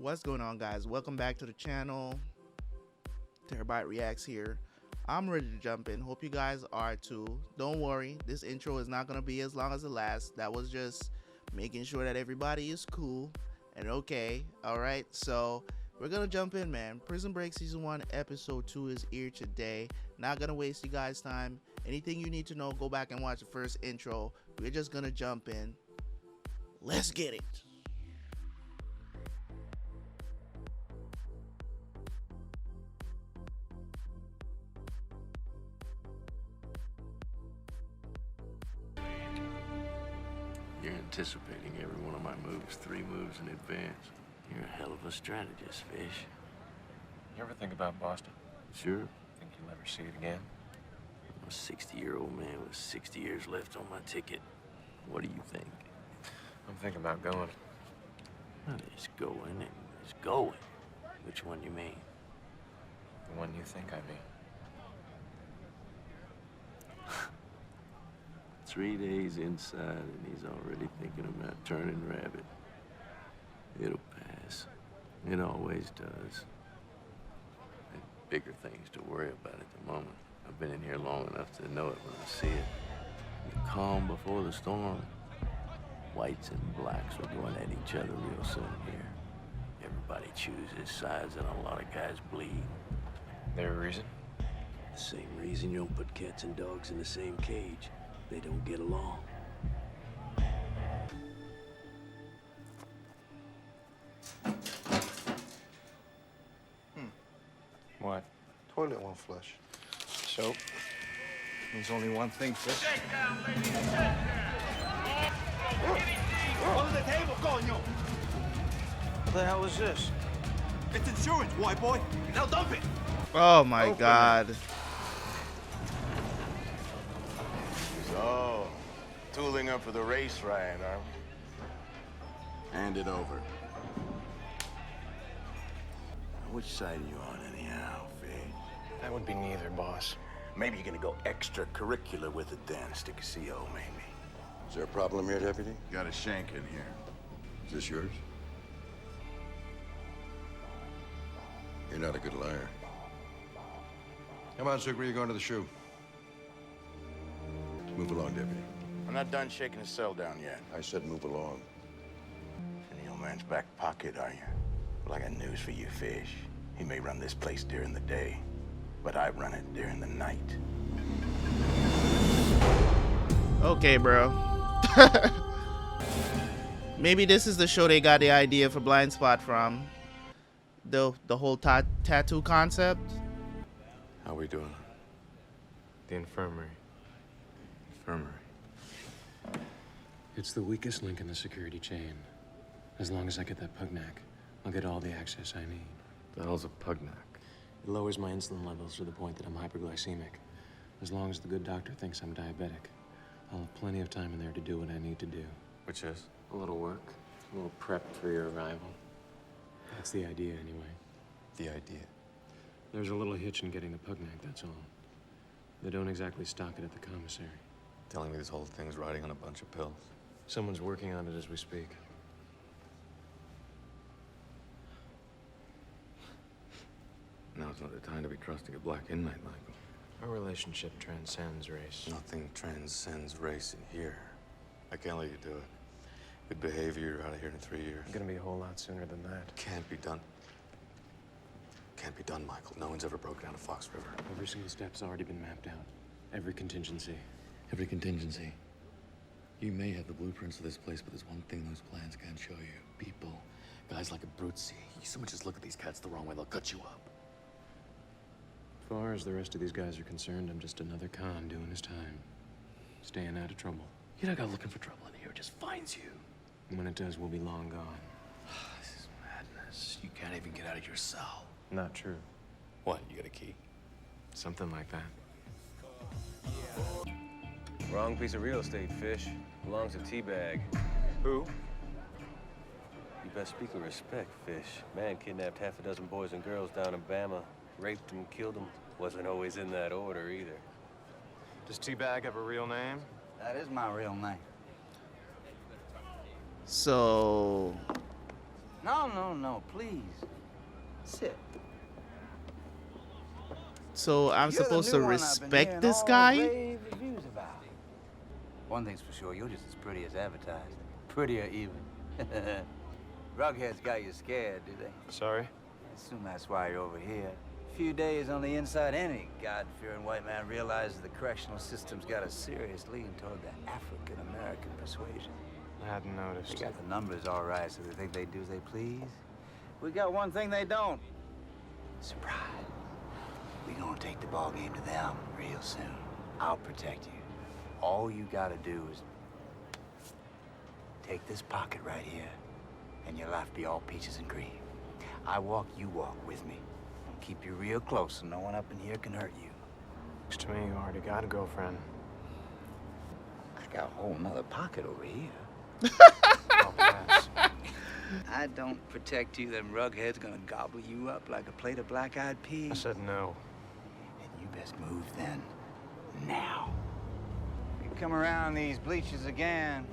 What's going on, guys? Welcome back to the channel. Terabyt Reacts here. I'm ready to jump in. Hope you guys are too. Don't worry, this intro is not going to be as long as the last. That was just making sure that everybody is cool and okay. Alright, so we're going to jump in, man. Prison Break Season 1 Episode 2 is here today. Not going to waste you guys' time. Anything you need to know, go back and watch the first intro. We're just going to jump in. Let's get it. You're anticipating every one of my moves 3 moves in advance. You're a hell of a strategist, Fish. You ever think about Boston? Sure. Think you'll ever see it again? I'm a 60-year-old man with 60 years left on my ticket. What do you think? I'm thinking about going. Well, it's going and it's going. Which one you mean? The one you think I mean. 3 days inside and he's already thinking about turning rabbit. It'll pass. It always does. I've bigger things to worry about at the moment. I've been in here long enough to know it when I see it. The calm before the storm. Whites and blacks are going at each other real soon here. Everybody chooses sides and a lot of guys bleed. There a reason? The same reason you don't put cats and dogs in the same cage. They don't get along. What? Toilet won't flush. Soap? There's only one thing, Fish. Under the table, coño! What the hell is this? It's insurance, white boy. Now dump it. Oh my God. So, tooling up for the race riot, are we? Hand it over. Which side are you on anyhow, Fig? That would be neither, boss. Maybe you're gonna go extracurricular with it then. Stick a CO, maybe. Is there a problem here, Deputy? Got a shank in here. Is this yours? You're not a good liar. Come on, Sucre, you're going to the shoe. Move along, Deputy. I'm not done shaking his cell down yet. I said move along. In the old man's back pocket, are you? Well, I got news for you, Fish. He may run this place during the day, but I run it during the night. Okay, bro. Maybe this is the show they got the idea for Blind Spot from. The whole tattoo concept. How we doing? The infirmary. Infirmary. It's the weakest link in the security chain. As long as I get that pugnac, I'll get all the access I need. The hell's a pugnac? It lowers my insulin levels to the point that I'm hyperglycemic. As long as the good doctor thinks I'm diabetic, I'll have plenty of time in there to do what I need to do. Which is? A little work, a little prep for your arrival. That's the idea, anyway. The idea. There's a little hitch in getting the pugnac, that's all. They don't exactly stock it at the commissary. Telling me this whole thing's riding on a bunch of pills. Someone's working on it as we speak. Now's not the time to be trusting a black inmate, Michael. Our relationship transcends race. Nothing transcends race in here. I can't let you do it. Good behavior, you're out of here in 3 years. It's gonna be a whole lot sooner than that. Can't be done. Can't be done, Michael. No one's ever broke down a Fox River. Every single step's already been mapped out. Every contingency. Every contingency. You may have the blueprints of this place, but there's one thing those plans can't show you. People. Guys like a brute see. You so much as look at these cats the wrong way, they'll cut you up. As far as the rest of these guys are concerned, I'm just another con doing his time. Staying out of trouble. You're not looking for trouble in here. It just finds you. And when it does, we'll be long gone. This is madness. You can't even get out of your cell. Not true. What, you got a key? Something like that. Wrong piece of real estate, Fish. Belongs to Teabag. Who? You best speak with respect, Fish. Man kidnapped half a dozen boys and girls down in Bama. Raped them, killed them. Wasn't always in that order, either. Does Teabag have a real name? That is my real name. So No, please. Sit. So I'm You're the supposed new to one I've been respect hearing this all guy? rave reviews about. One thing's for sure, you're just as pretty as advertised. Prettier even. Rugheads got you scared, did they? Sorry? I assume that's why you're over here. A few days on the inside, any God-fearing white man realizes the correctional system's got a serious lean toward the African-American persuasion. I hadn't They noticed. got the numbers all right, so they think they do as they please. We got one thing they don't. Surprise. We gonna take the ball game to them real soon. I'll protect you. All you gotta do is take this pocket right here, and your life be all peaches and cream. I walk, you walk with me. I'll keep you real close so no one up in here can hurt you. Thanks to me, you already got a girlfriend. I got a whole nother pocket over here. I'll pass. I don't protect you, them rugheads gonna gobble you up like a plate of black-eyed peas. I said no. Then you best move then. Now. If you come around these bleachers again,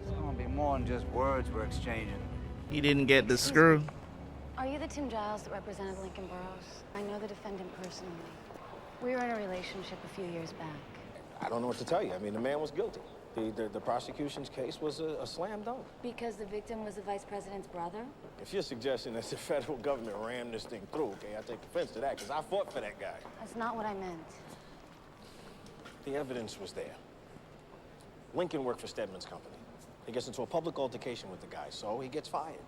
it's gonna be more than just words we're exchanging. He didn't get the screw. Are you the Tim Giles that represented Lincoln Burrows? I know the defendant personally. We were in a relationship a few years back. I don't know what to tell you. I mean, the man was guilty. The prosecution's case was a slam dunk. Because the victim was the vice president's brother? If you're suggesting that the federal government rammed this thing through, okay, I take offense to that, because I fought for that guy. That's not what I meant. The evidence was there. Lincoln worked for Steadman's company. He gets into a public altercation with the guy, so he gets fired.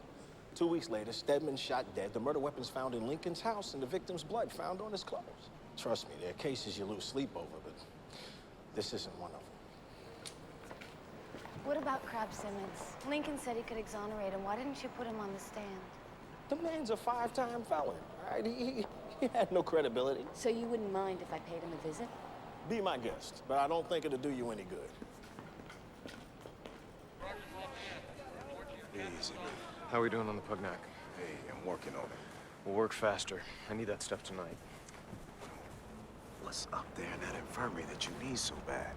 2 weeks later, Steadman shot dead. The murder weapon's found in Lincoln's house, and the victim's blood found on his clothes. Trust me, there are cases you lose sleep over, but this isn't one of them. What about Crab Simmons? Lincoln said he could exonerate him. Why didn't you put him on the stand? The man's a 5-time felon, all right? He had no credibility. So you wouldn't mind if I paid him a visit? Be my guest, but I don't think it'll do you any good. Easy. How are we doing on the Pugnac? Hey, I'm working on it. We'll work faster. I need that stuff tonight. What's up there in that infirmary that you need so bad?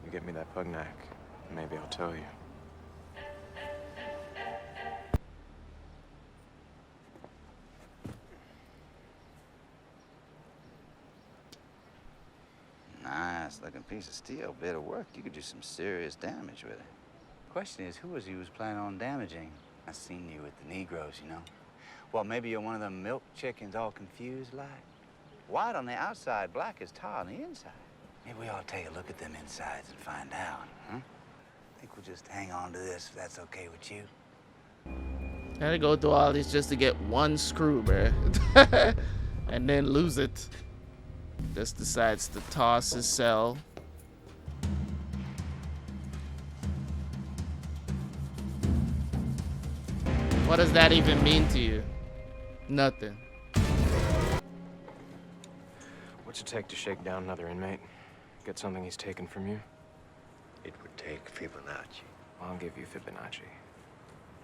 You get me that Pugnac, maybe I'll tell you. Nice looking piece of steel. Bit of work. You could do some serious damage with it. Question is, who was you planning on damaging? I seen you with the Negroes, you know. Well, maybe you're one of them milk chickens all confused like. White on the outside, black as tar on the inside. Maybe we ought to take a look at them insides and find out, huh? I think we'll just hang on to this if that's okay with you. Had to go through all this just to get one screw, bruh. And then lose it. Just decides to toss his cell. What does that even mean to you? Nothing. What's it take to shake down another inmate? Get something he's taken from you? It would take Fibonacci. I'll give you Fibonacci.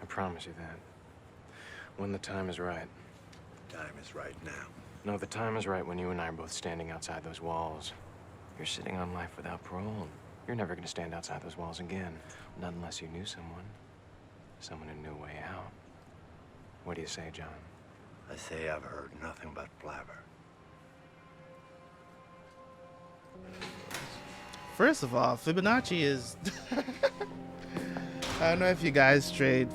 I promise you that. When the time is right. Time is right now. No, the time is right when you and I are both standing outside those walls. You're sitting on life without parole. You're never gonna stand outside those walls again. Not unless you knew someone. Someone who knew a way out. What do you say, John? I say I've heard nothing but blabber. First of all, Fibonacci is... I don't know if you guys trade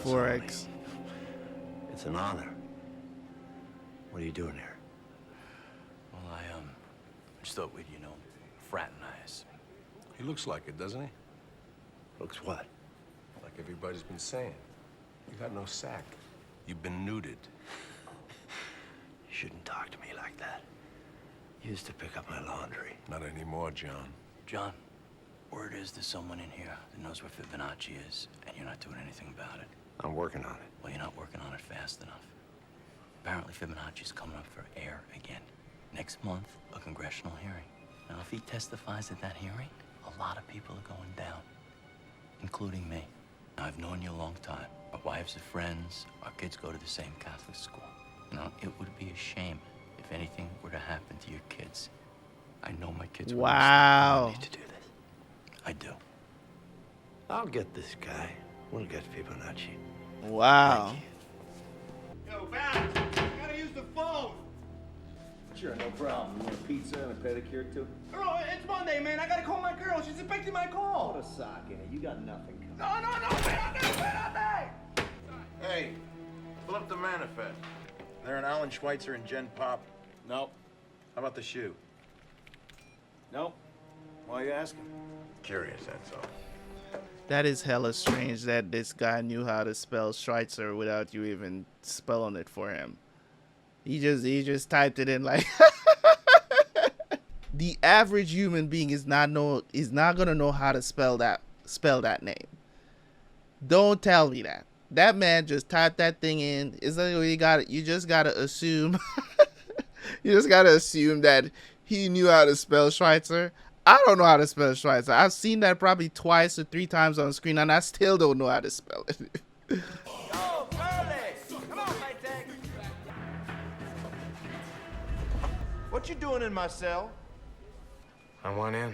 Forex. It's an honor. What are you doing here? Well, I just thought we'd, fraternize. He looks like it, doesn't he? Looks what? Like everybody's been saying. You got no sack. You've been neutered. You shouldn't talk to me like that. You used to pick up my laundry. Not anymore, John. John, word is there's someone in here that knows where Fibonacci is, and you're not doing anything about it. I'm working on it. Well, you're not working on it fast enough. Apparently, Fibonacci's coming up for air again. Next month, a congressional hearing. Now, if he testifies at that hearing, a lot of people are going down, including me. Now, I've known you a long time. Our wives are friends. Our kids go to the same Catholic school. Now, it would be a shame if anything were to happen to your kids. I know my kids would Wow. understand. I need to do this. I do. I'll get this guy. We'll get Fibonacci. Wow. Yo, Val, gotta use the phone. Sure, no problem. You want a pizza and a pedicure, too? Girl, it's Monday, man. I gotta call my girl. She's expecting my call. Put a sock in it. You got nothing coming. No, wait on me. Hey, pull up the manifest. They're an Alan Schweitzer and Jen Pop. Nope. How about the shoe? Nope. Why are you asking? Curious, that's all. That is hella strange that this guy knew how to spell Schweitzer without you even spelling it for him. He just typed it in like the average human being is not gonna know how to spell that name. Don't tell me that. That man just typed that thing in. It's like you just gotta assume you just gotta assume that he knew how to spell Schweitzer. I don't know how to spell Schweitzer. I've seen that probably twice or 3 times on screen and I still don't know how to spell it. Yo, Curly! Come on, my tag. What you doing in my cell? I want in.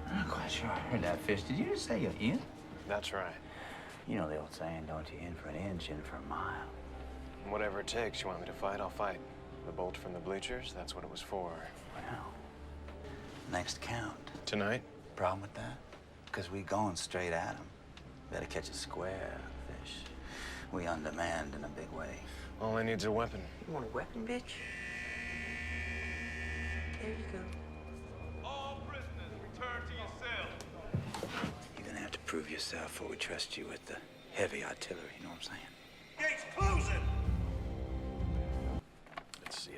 I'm not quite sure I heard that, Fish. Did you just say you're in? That's right. You know the old saying, don't you? In for an inch, in for a mile. Whatever it takes. You want me to fight, I'll fight. The bolt from the bleachers, that's what it was for. Well, next count. Tonight? Problem with that? Because we going straight at him. Better catch it square, Fish. We on demand in a big way. All I need's a weapon. You want a weapon, bitch? There you go. All prisoners, return to your cell. You're gonna have to prove yourself before we trust you with the heavy artillery, you know what I'm saying? Gates closing. It's the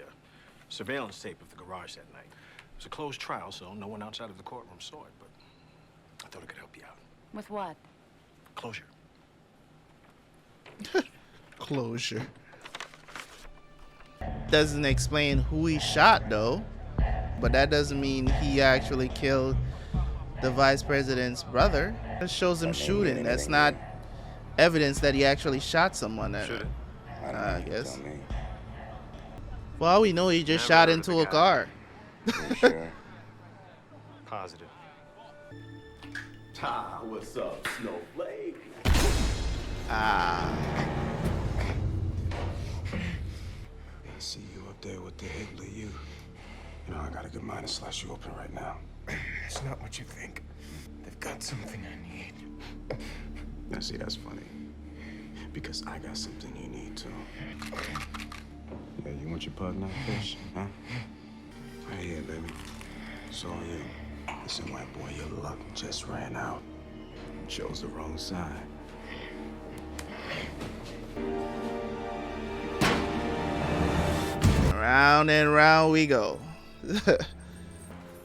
surveillance tape of the garage that night. It was a closed trial, so no one outside of the courtroom saw it, but I thought it could help you out. With what? Closure. Closure. Doesn't explain who he shot though, but that doesn't mean he actually killed the vice president's brother. That shows him shooting. That's not evidence that he actually shot someone. I guess. For all we know, he just shot into a car. Sure. Positive. Ah, what's up, Snowflake? Ah. I see you up there with the Hitler, you know, I got a good mind to slice you open right now. It's not what you think. They've got something I need. Now, see, that's funny. Because I got something you need, too. Yeah, you want your pug now, Fish? Huh? Right here, baby. It's all you. Listen, white boy, your luck just ran out. Chose the wrong side. Round and round we go.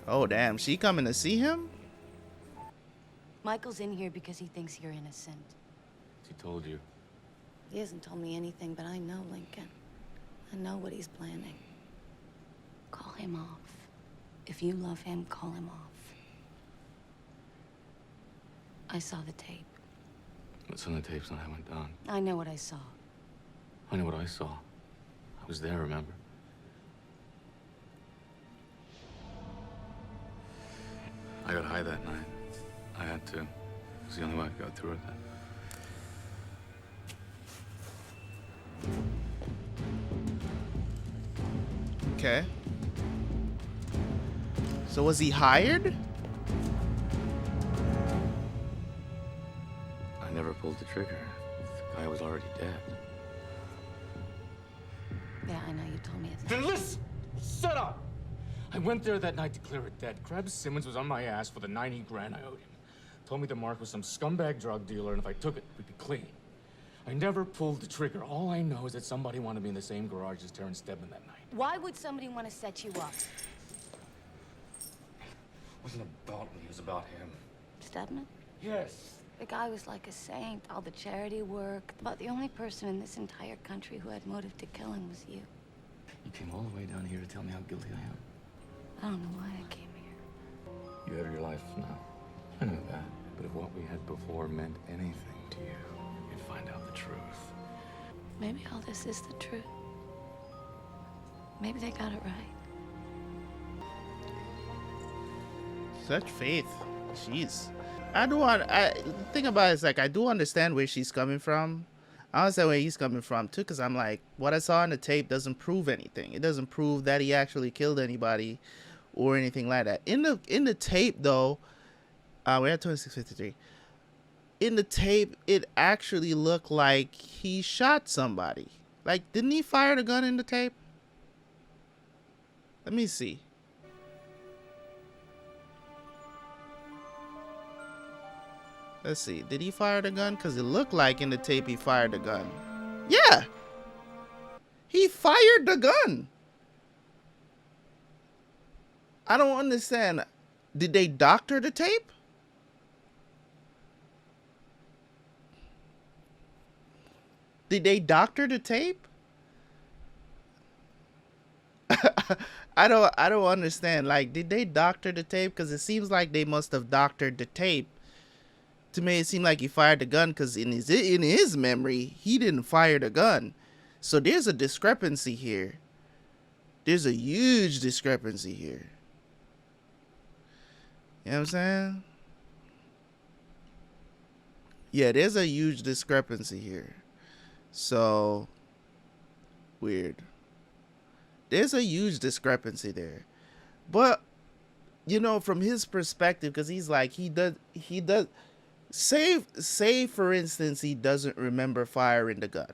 Oh, damn. She coming to see him? Michael's in here because he thinks you're innocent. She told you. He hasn't told me anything, but I know Lincoln. I know what he's planning. Call him off. If you love him, call him off. I saw the tape. What's on the tapes when I went down? I know what I saw. I know what I saw. I was there, remember? I got high that night. I had to. It was the only way I got through it then. Okay. So was he hired? I never pulled the trigger. The guy was already dead. Yeah, I know you told me it's... Then listen! Shut up! I went there that night to clear it dead. Krebs Simmons was on my ass for the 90 grand I owed him. Told me the mark was some scumbag drug dealer, and if I took it, we'd be clean. I never pulled the trigger. All I know is that somebody wanted me in the same garage as Terrence Steadman that night. Why would somebody want to set you up? It wasn't about me, it was about him. Steadman? Yes. The guy was like a saint, all the charity work. About the only person in this entire country who had motive to kill him was you. You came all the way down here to tell me how guilty I am. I don't know why I came here. You have your life now. I know that. But if what we had before meant anything to you, you'd find out the truth. Maybe all this is the truth. Maybe they got it right. Such faith. Jeez. The thing about it is, like, I do understand where she's coming from. I understand where he's coming from too, because I'm like, what I saw in the tape doesn't prove anything. It doesn't prove that he actually killed anybody or anything like that. In the tape though, we're at 26:53. In the tape, it actually looked like he shot somebody. Like, didn't he fire the gun in the tape? Let me see. Let's see. Did he fire the gun? Because it looked like in the tape he fired the gun. Yeah! He fired the gun! I don't understand. Did they doctor the tape? Did they doctor the tape? I don't understand. Like, did they doctor the tape? Because it seems like they must have doctored the tape to make it seem like he fired the gun, because in his memory, he didn't fire the gun. So there's a discrepancy here. There's a huge discrepancy here. You know what I'm saying? Yeah, there's a huge discrepancy here. So, weird. There's a huge discrepancy there. But, you know, from his perspective, because he's like, he does, say for instance, he doesn't remember firing the gun.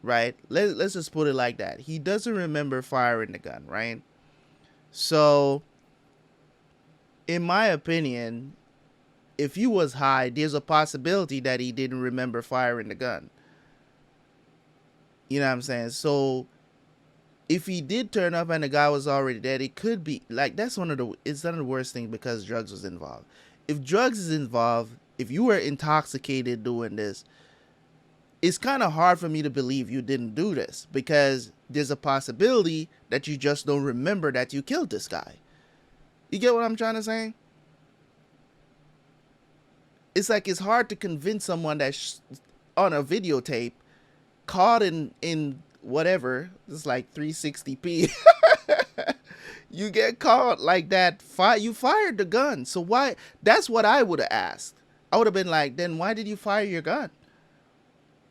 Right? Let's just put it like that. He doesn't remember firing the gun, right? So, in my opinion, if he was high, there's a possibility that he didn't remember firing the gun. You know what I'm saying? So, if he did turn up and the guy was already dead, it could be, like, it's one of the worst things because drugs was involved. If drugs is involved, if you were intoxicated doing this, it's kind of hard for me to believe you didn't do this, because there's a possibility that you just don't remember that you killed this guy. You get what I'm trying to say? It's like, it's hard to convince someone that's on a videotape, caught in whatever, it's like 360p. You get caught like that, you fired the gun. So why? That's what I would have asked. I would have been like, then why did you fire your gun?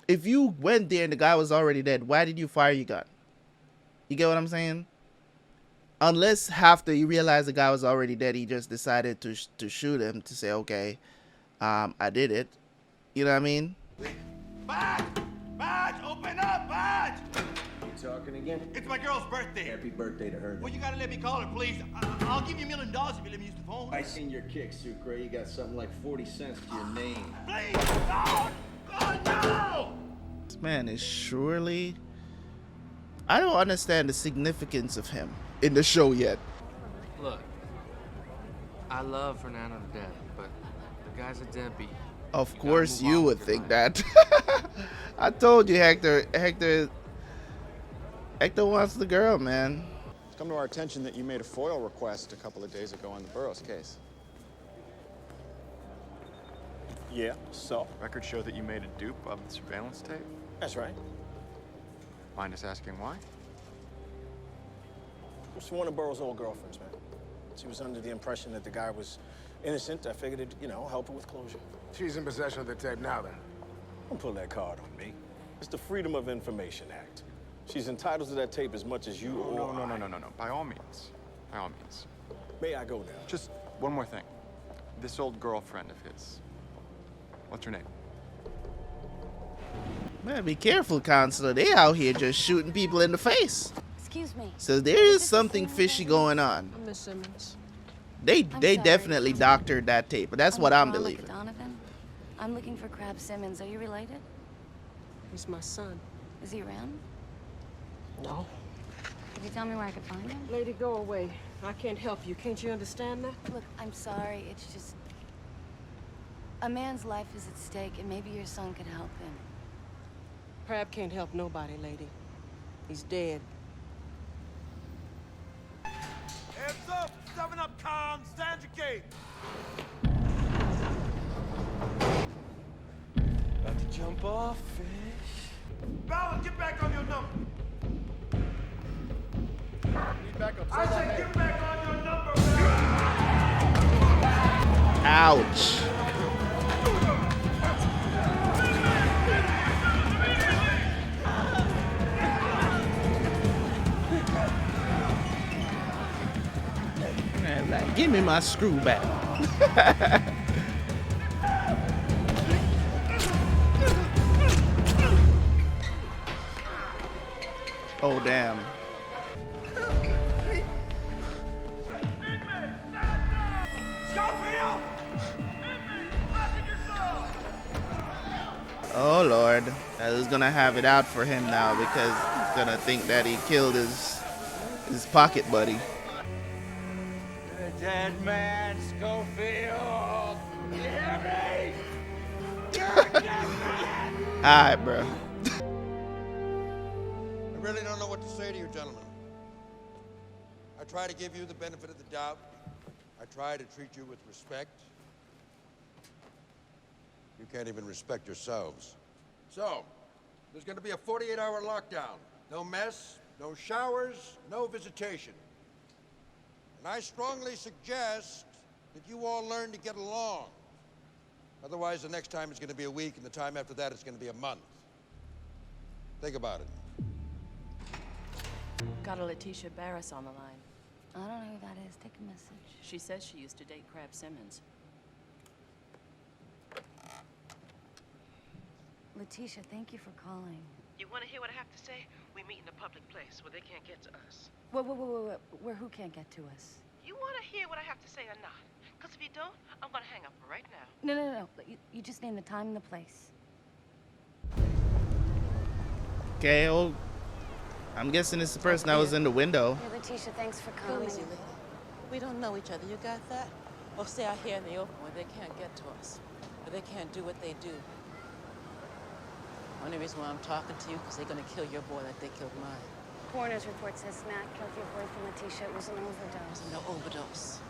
If you went there and the guy was already dead, why did you fire your gun? You get what I'm saying? Unless after you realize the guy was already dead, he just decided to shoot him to say, okay, I did it. You know what I mean? Badge! Badge! Open up, Badge! You talking again? It's my girl's birthday. Happy birthday to her. Well, you gotta let me call her, please. I'll give you $1 million if you let me use the phone. I seen your kick, Sucre. You got something like 40 cents to your name. Please! No! Oh, no! This man is surely... I don't understand the significance of him in the show yet. Look, I love Fernando to death, but the guy's a deadbeat. Of course you would think that. I told you, Hector wants the girl, man. It's come to our attention that you made a FOIL request a couple of days ago on the Burroughs case. Yeah, so? Records show that you made a dupe of the surveillance tape. That's right. Mind us asking why? It's one of Burroughs' old girlfriends, man. She was under the impression that the guy was innocent. I figured it'd, help her with closure. She's in possession of the tape now, then. Don't pull that card on me. It's the Freedom of Information Act. She's entitled to that tape as much as you or I. No. By all means. By all means. May I go now? Just one more thing. This old girlfriend of his. What's her name? Man, be careful, Counselor. They out here just shooting people in the face. Excuse me. So there is something fishy going on. Miss Simmons. They definitely doctored that tape, but that's what I'm Veronica believing. Donovan. I'm looking for Crab Simmons. Are you related? He's my son. Is he around? No. Could you tell me where I could find him? Lady, go away. I can't help you. Can't you understand that? Look, I'm sorry. It's just... a man's life is at stake, and maybe your son could help him. Crab can't help nobody, lady. He's dead. Heads up! 7 up, Con! Stand your gate! About to jump off, fish. Ballard, get back on your number! Need backup. I said get back on your number, Ouch. Man, like, give me my screw back. Oh, damn. Oh Lord, who's gonna have it out for him now because he's gonna think that he killed his pocket buddy. The dead man, Schofield. You hear me? You're a dead man. Alright, bro. I really don't know what to say to you, gentlemen. I try to give you the benefit of the doubt. I try to treat you with respect. You can't even respect yourselves. So, there's going to be a 48-hour lockdown. No mess, no showers, no visitation. And I strongly suggest that you all learn to get along. Otherwise, the next time it's going to be a week, and the time after that it's going to be a month. Think about it. Got a Letitia Barris on the line. I don't know who that is. Take a message. She says she used to date Crab Simmons. Letitia, thank you for calling. You want to hear what I have to say? We meet in a public place where they can't get to us. Wait. Where who can't get to us? You want to hear what I have to say or not? Because if you don't, I'm going to hang up right now. No. You just name the time and the place. Okay, oh, I'm guessing it's the person that was in the window. Hey, Letitia, thanks for Go calling. easy, lady. We don't know each other. You got that? Well, stay out here in the open where they can't get to us. Where they can't do what they do. Only reason why I'm talking to you because they're going to kill your boy like they killed mine. Coroner's report says Matt killed your boyfriend, Letitia. It was an overdose. No overdose.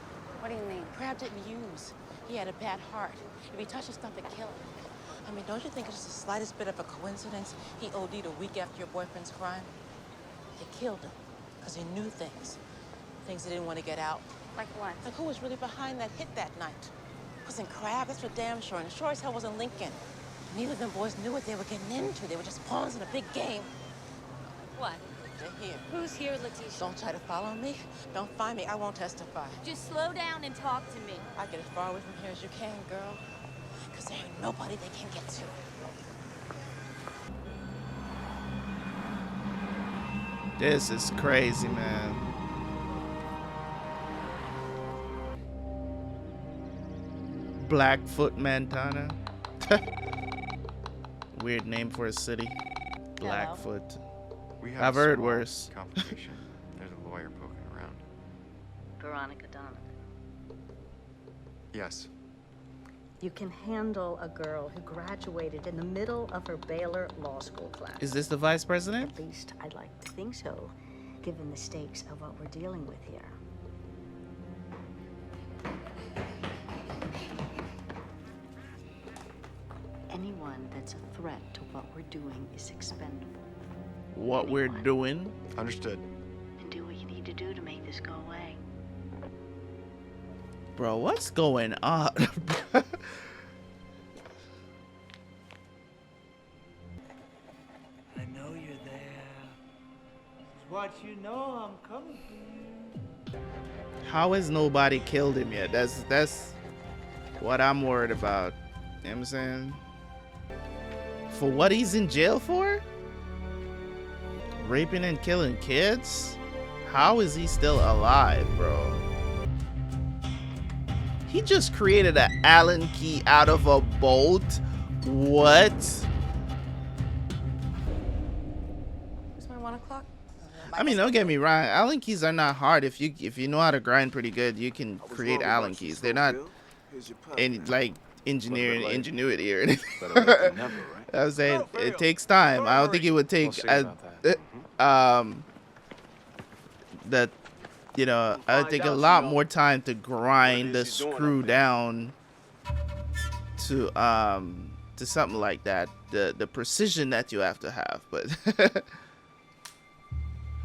What do you mean? Crab didn't use. He had a bad heart. If he touched his stuff, it killed him. I mean, don't you think it's the slightest bit of a coincidence he OD'd a week after your boyfriend's crime? It killed him because he knew things. Things he didn't want to get out. Like what? Like who was really behind that hit that night? Wasn't Crab, that's for damn sure. And sure as hell wasn't Lincoln. Neither of them boys knew what they were getting into. They were just pawns in a big game. What? They're here. Who's here, Letitia? Don't try to follow me. Don't find me. I won't testify. Just slow down and talk to me. I get as far away from here as you can, girl. Because there ain't nobody they can get to. This is crazy, man. Blackfoot, Montana. Weird name for a city. Blackfoot. We have I've a heard small worse. complication. There's a lawyer poking around. Veronica Donovan. Yes. You can handle a girl who graduated in the middle of her Baylor Law School class. Is this the vice president? At least I'd like to think so, given the stakes of what we're dealing with here. Anyone that's a threat to what we're doing is expendable. What we're doing? Understood. And do what you need to do to make this go away. Bro, what's going on? I know you're there. What you know, I'm coming for you. How has nobody killed him yet? That's what I'm worried about. You know what I'm saying? For what he's in jail for? Raping and killing kids? How is he still alive, bro? He just created an Allen key out of a bolt? What? It's my 1 o'clock. I mean, don't get me wrong. Allen keys are not hard. If you know how to grind pretty good, you can create Allen keys. They're not any like ingenuity or anything. I was saying it takes time. I don't think it would take I would take a lot more time to grind the screw down to something like that. The precision that you have to have, but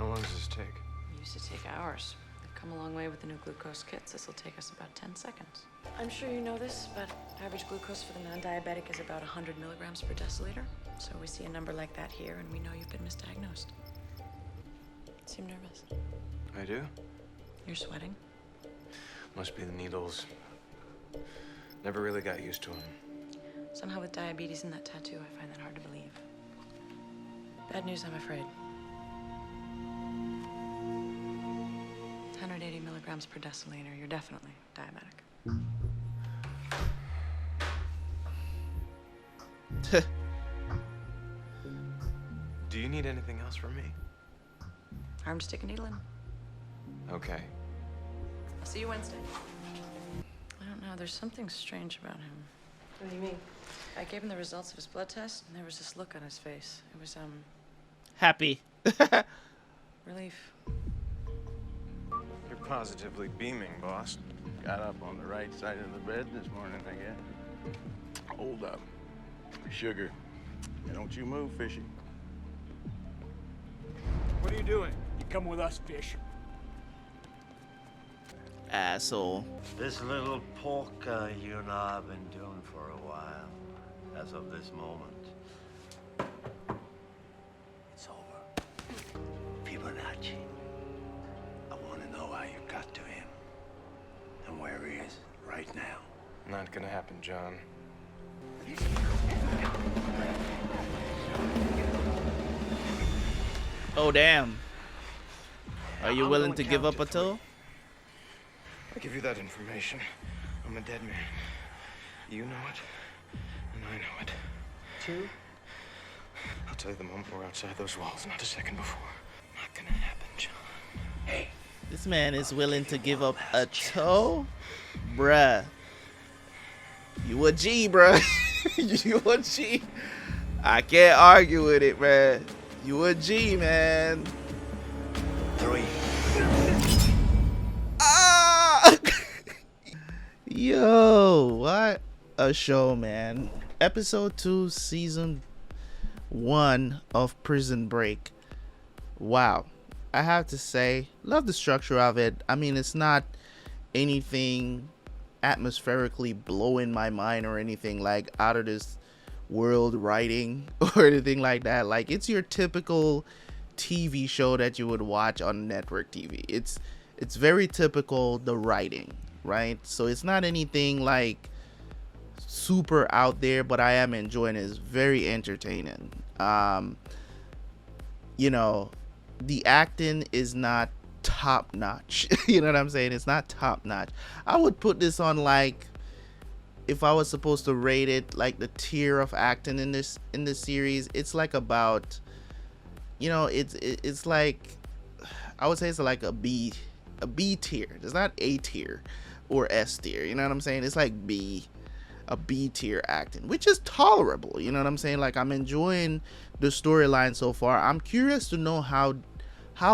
How long does this take? It used to take hours. They've come a long way with the new glucose kits. This will take us about 10 seconds. I'm sure you know this, but average glucose for the non-diabetic is about 100 milligrams per deciliter. So we see a number like that here, and we know you've been misdiagnosed. Seem nervous. I do? You're sweating? Must be the needles. Never really got used to them. Somehow with diabetes and that tattoo, I find that hard to believe. Bad news, I'm afraid. 180 milligrams per deciliter. You're definitely diabetic. Do you need anything else from me? Arm to stick a needle in. Okay. I'll see you Wednesday. I don't know. There's something strange about him. What do you mean? I gave him the results of his blood test, and there was this look on his face. It was, Happy. relief. You're positively beaming, boss. Got up on the right side of the bed this morning, I guess. Hold up. Sugar. Yeah, don't you move, Fishy. What are you doing? You come with us, Fish. Asshole. This little polka you and I have been doing for a while, as of this moment. It's over. Fibonacci. I want to know how you got to him and where he is right now. Not gonna happen, John. Oh, damn. Are you I'm willing gonna to give count up a to three. toe? I give you that information. I'm a dead man. You know it, and I know it. 2. I'll tell you the moment we're outside those walls, not a second before. Not gonna happen, John. Hey. This man is willing to give up a toe? Bruh. You a G, bruh. You a G. I can't argue with it, man. You a G, man. 3. Ah! Yo, what a show, man. Episode 2, Season 1 of Prison Break. Wow. I have to say, love the structure of it. I mean, it's not anything atmospherically blowing my mind or anything like out of this world writing or anything like that. Like, it's your typical TV show that you would watch on network TV. It's very typical, the writing, right? So it's not anything like super out there, but I am enjoying it. It's very entertaining. You know, the acting is not top notch. You know what I'm saying? It's not top notch. I would put this on, like, if I was supposed to rate it, like the tier of acting in this series, it's like about, you know, it's like, I would say it's like a B tier. It's not A tier or S tier. You know what I'm saying? It's like a B tier acting, which is tolerable. You know what I'm saying? Like, I'm enjoying the storyline so far. I'm curious to know how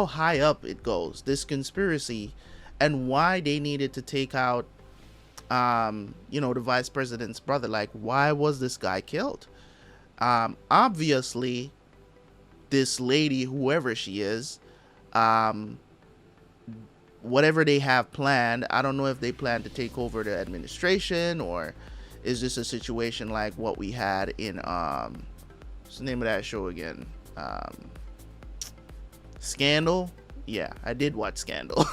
high up it goes, this conspiracy, and why they needed to take out you know, the vice president's brother. Like, why was this guy killed? Obviously this lady, whoever she is, whatever they have planned, I don't know if they plan to take over the administration, or is this a situation like what we had in what's the name of that show again? Scandal. Yeah, I did watch Scandal.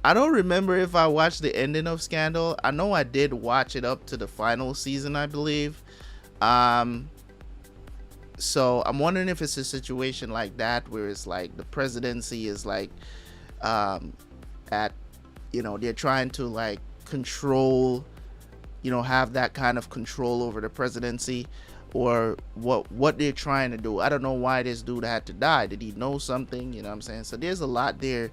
I don't remember if I watched the ending of Scandal. I know I did watch it up to the final season, I believe. So I'm wondering if it's a situation like that, where it's like the presidency is like at, you know, they're trying to like control, you know, have that kind of control over the presidency, or what they're trying to do. I don't know why this dude had to die. Did he know something? You know what I'm saying? So there's a lot there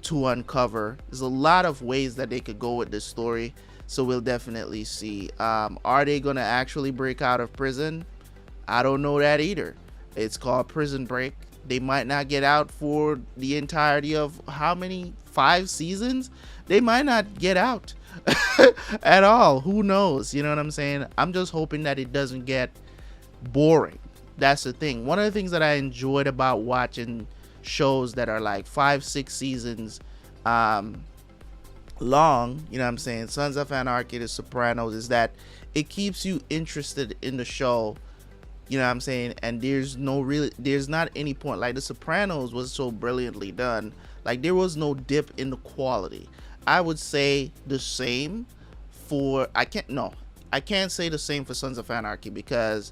to uncover. There's a lot of ways that they could go with this story, so we'll definitely see. Are they gonna actually break out of prison? I don't know that either. It's called Prison Break. They might not get out for the entirety of how many 5 seasons. They might not get out at all. Who knows? You know what I'm saying? I'm just hoping that it doesn't get boring. That's the thing. One of the things that I enjoyed about watching shows that are like 5-6 seasons, long, you know what I'm saying, Sons of Anarchy, The Sopranos, is that it keeps you interested in the show, you know what I'm saying, and there's not any point, like The Sopranos was so brilliantly done, like there was no dip in the quality. I would say the same for, I can't say the same for Sons of Anarchy, because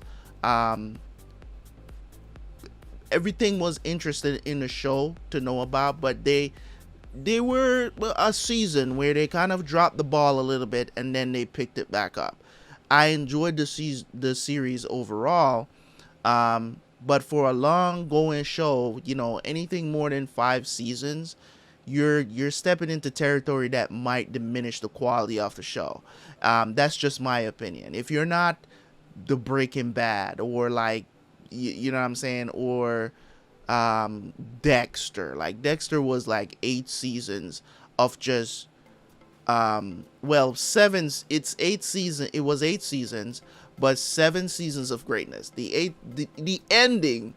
everything was interested in the show to know about, but they were a season where they kind of dropped the ball a little bit and then they picked it back up. I enjoyed the series overall, but for a long going show, you know, anything more than 5 seasons, you're stepping into territory that might diminish the quality of the show. That's just my opinion. If you're not the Breaking Bad or like, you know what I'm saying, or Dexter. Like Dexter was like 8 seasons of just it's 8 seasons. It was 8 seasons, but 7 seasons of greatness. The ending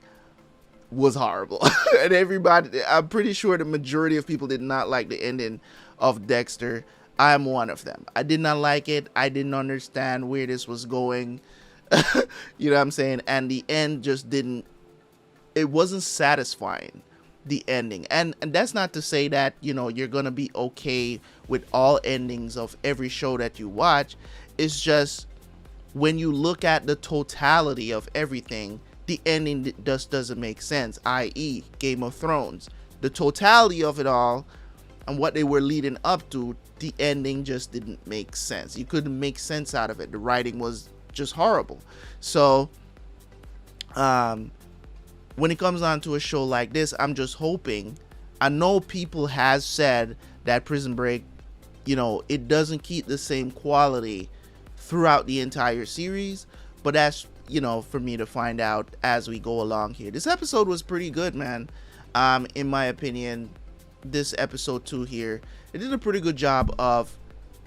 was horrible. And everybody, I'm pretty sure the majority of people did not like the ending of Dexter. I'm one of them. I did not like it. I didn't understand where this was going. You know what I'm saying? And the end just didn't, it wasn't satisfying, the ending. And that's not to say that, you know, you're gonna be okay with all endings of every show that you watch. It's just when you look at the totality of everything, the ending just doesn't make sense, i.e. Game of Thrones. The totality of it all and what they were leading up to, the ending just didn't make sense. You couldn't make sense out of it. The writing was just horrible. So when it comes on to a show like this, I'm just hoping, I know people has said that Prison Break, you know, it doesn't keep the same quality throughout the entire series, but that's, you know, for me to find out as we go along here. This episode was pretty good, man. In my opinion, this episode 2 here, it did a pretty good job of,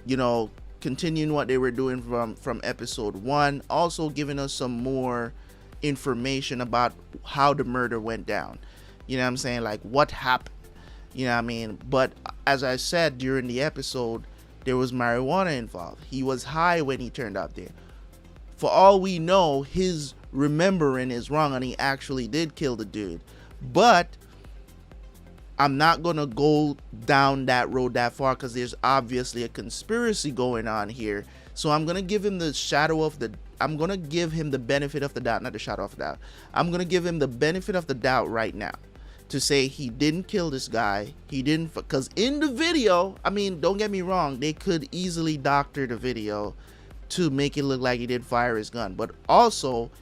you know, continuing what they were doing from episode 1, also giving us some more information about how the murder went down, you know what I'm saying, like what happened, you know what I mean. But as I said during the episode, there was marijuana involved. He was high when he turned out there. For all we know, his remembering is wrong and he actually did kill the dude. But I'm not gonna go down that road that far, because there's obviously a conspiracy going on here. So I'm gonna give him the I'm gonna give him the benefit of the doubt, not the shadow of the doubt. I'm gonna give him the benefit of the doubt right now to say he didn't kill this guy. He didn't, because in the video, I mean, don't get me wrong, they could easily doctor the video to make it look like he did fire his gun, but also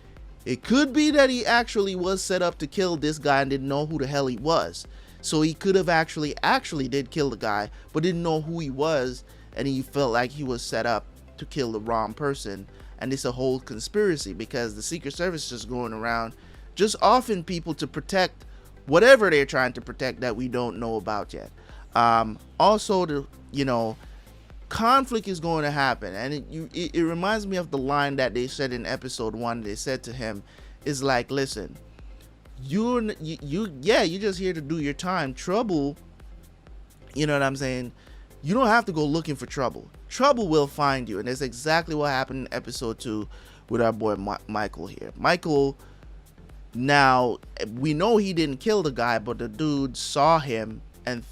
it could be that he actually was set up to kill this guy and didn't know who the hell he was. So he could have actually did kill the guy, but didn't know who he was, and he felt like he was set up to kill the wrong person. And it's a whole conspiracy, because the Secret Service is just going around just offering people to protect whatever they're trying to protect that we don't know about yet. Also, the, you know, conflict is going to happen, and it reminds me of the line that they said in episode 1. They said to him, is like, listen, you're just here to do your time. Trouble, you know what I'm saying, you don't have to go looking for trouble. Trouble will find you. And that's exactly what happened in episode 2 with our boy Michael here. Michael, now we know he didn't kill the guy, but the dude saw him on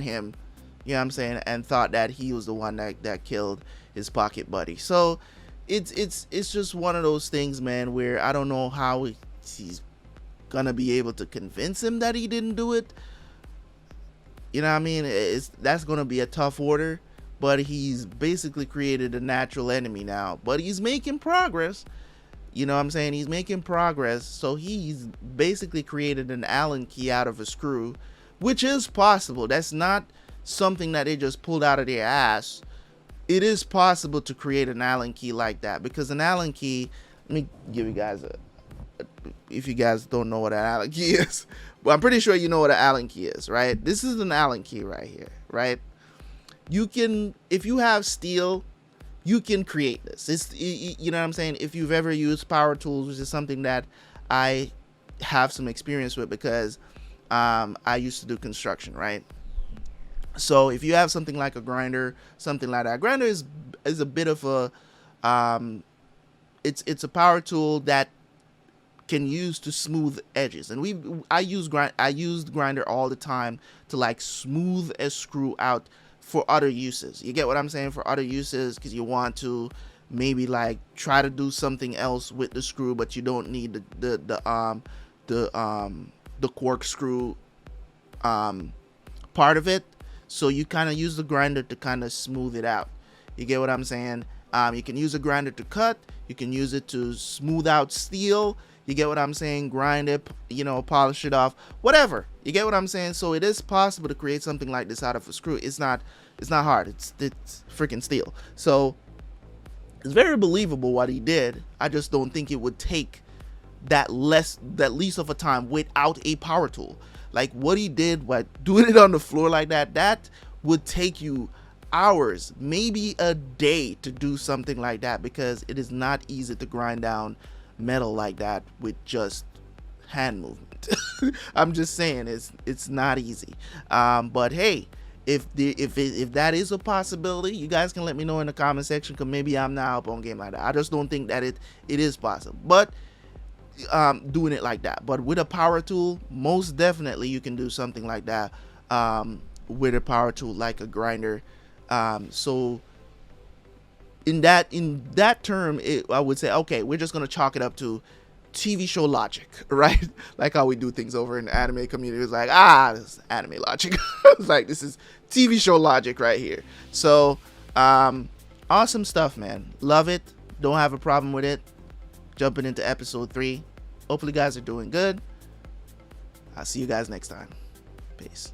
him, you know what I'm saying, and thought that he was the one that killed his pocket buddy. So it's just one of those things, man, where I don't know how he's gonna be able to convince him that he didn't do it. You know what I mean? That's gonna be a tough order, but he's basically created a natural enemy now. But he's making progress. You know what I'm saying? He's making progress. So he's basically created an Allen key out of a screw, which is possible. That's not something that they just pulled out of their ass. It is possible to create an Allen key like that, because an Allen key, let me give you guys if you guys don't know what an Allen key is, but I'm pretty sure you know what an Allen key is, right? This is an Allen key right here, right? You can, if you have steel, you can create this. It's, you know what I'm saying? If you've ever used power tools, which is something that I have some experience with, because I used to do construction, right? So if you have something like a grinder, something like that, grinder is a bit of a it's a power tool that can use to smooth edges, and I used grinder all the time to like smooth a screw out for other uses. You get what I'm saying? For other uses, because you want to maybe like try to do something else with the screw, but you don't need the corkscrew part of it. So you kind of use the grinder to kind of smooth it out. You get what I'm saying? You can use a grinder to cut. You can use it to smooth out steel. You get what I'm saying? Grind it, you know, polish it off, whatever. You get what I'm saying? So it is possible to create something like this out of a screw. It's not hard. It's freaking steel. So it's very believable what he did. I just don't think it would take that least of a time without a power tool. Like what he did, doing it on the floor like that would take you hours, maybe a day to do something like that, because it is not easy to grind down metal like that with just hand movement. I'm just saying it's not easy. But hey, if that is a possibility, you guys can let me know in the comment section, because maybe I'm not up on game like that. I just don't think that it is possible. But doing it like that, but with a power tool, most definitely you can do something like that with a power tool like a grinder. So in that term, I would say, okay, we're just gonna chalk it up to TV show logic, right? Like how we do things over in the anime community. It's like, this is anime logic. It's like, this is TV show logic right here. So awesome stuff, man. Love it. Don't have a problem with it. Jumping into episode 3. Hopefully you guys are doing good. I'll see you guys next time. Peace.